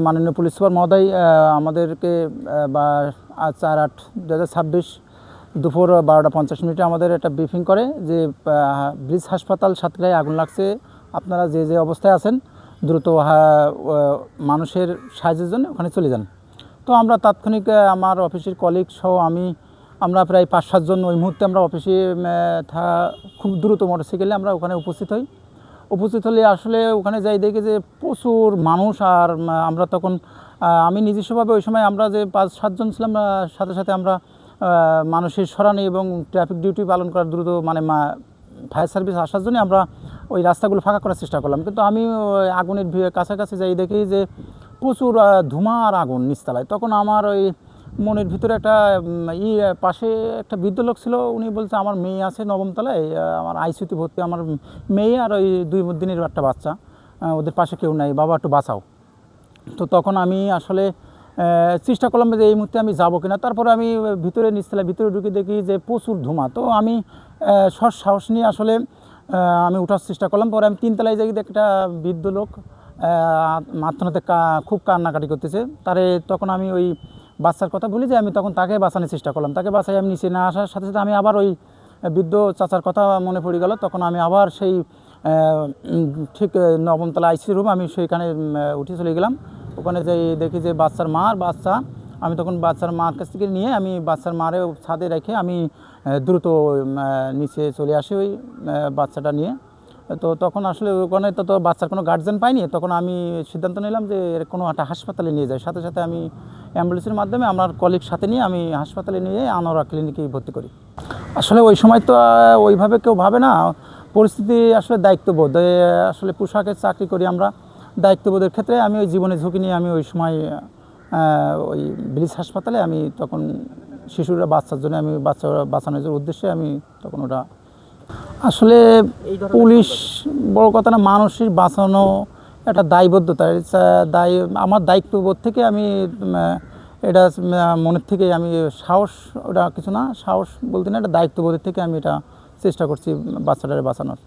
মাননীয় police super মহোদয় আমাদেরকে 4/8/2026 দুপুর 12:50 আমাদের একটা ব্রিফিং করে যে ব্রিজ হাসপাতাল সাতক্ষীরায় আগুন লাগছে, আপনারা যে যে অবস্থায় আছেন দ্রুত মানুষের সাহায্যের জন্য ওখানে চলে যান। তো আমরা তাৎক্ষণিক আমার অফিসের কলিগ সহ আমরা প্রায় 5-7 জন ওই মুহূর্তে আমরা অফিসে খুব দ্রুত মোটরসাইকেলে আমরা ওখানে উপস্থিত হলে আসলে ওখানে যাই দেখি যে প্রচুর মানুষ। আর আমরা তখন আমি নিজস্বভাবে ওই সময় আমরা যে 5-7 জন ছিলাম, সাথে সাথে আমরা মানুষের সরানি এবং ট্রাফিক ডিউটি পালন করার দ্রুত ফায়ার সার্ভিস আসার জন্য আমরা ওই রাস্তাগুলো ফাঁকা করার চেষ্টা করলাম। কিন্তু আমি আগুনের কাছাকাছি যাই দেখি যে প্রচুর ধোঁয়ার আগুন নিচতলায়। তখন আমার ওই মনের ভিতরে একটা পাশে একটা বৃদ্ধ লোক ছিল, উনি বলছে আমার মেয়ে আছে 9ম তলায়, আমার আইসিইউতে ভর্তি, আমার মেয়ে আর ওই 2 দিনের একটা বাচ্চা, ওদের পাশে কেউ নাই, বাবা একটু বাঁচাও। তো তখন আমি আসলে চেষ্টা করলাম যে এই মুহূর্তে আমি যাবো কিনা। তারপরে আমি নিচতলায় ভিতরে ঢুকে দেখি যে প্রচুর ধোঁয়া। তো আমি সাহস নিয়ে আসলে আমি ওঠার চেষ্টা করলাম। পরে আমি 3 তলায় যাই, একটা বৃদ্ধ লোক মাঝখানেতে খুব কান্নাকাটি করতেছে। তখন আমি ওই বাচ্চার কথা বলি যে আমি তখন তাকে বাঁচানোর চেষ্টা করলাম। তাকে বাঁচাই আমি নিচে না আসার সাথে সাথে আমি আবার ওই বৃদ্ধ চাচার কথা মনে পড়ে গেল। তখন আমি আবার সেই ঠিক 9ম তলা আইসিইউ রুম, আমি সেইখানে উঠে চলে গেলাম। ওখানে যাই দেখি যে বাচ্চার মা আর বাচ্চা, আমি তখন বাচ্চার মার কাছ থেকে নিয়ে আমি বাচ্চার মারে ছাদে রেখে আমি দ্রুত নিচে চলে আসি ওই বাচ্চাটা নিয়ে। তো তখন আসলে ওখানে তো বাচ্চার কোনো গার্জেন পাইনি। তখন আমি সিদ্ধান্ত নিলাম যে কোনো একটা হাসপাতালে নিয়ে যাই। সাথে সাথে আমি অ্যাম্বুলেন্সের মাধ্যমে আমার কলিগ সাথে নিয়ে আমি হাসপাতালে নিয়ে আনোয়ারা ক্লিনিকে ভর্তি করি। আসলে ওই সময় তো ওইভাবে কেউ ভাবে না, পরিস্থিতি আসলে দায়িত্ববোধ, আসলে পোশাকের চাকরি করি আমরা, দায়িত্ববোধের ক্ষেত্রে আমি ওই জীবনের ঝুঁকি নিয়ে আমি ওই সময় ওই ব্রিজ হাসপাতালে আমি তখন শিশুরা বাচ্চার জন্য আমি বাঁচানোর উদ্দেশ্যে আমি তখন ওটা আসলে পুলিশ বড় কথা না, মানুষের বাঁচানো একটা দায়বদ্ধতা, আমার দায়িত্ববোধ থেকে আমি এটা মনের থেকে আমি সাহস, ওটা কিছু না সাহস বলতে না, এটা দায়িত্ববোধের থেকে আমি এটা চেষ্টা করছি বাচ্চাটারে বাঁচানোর।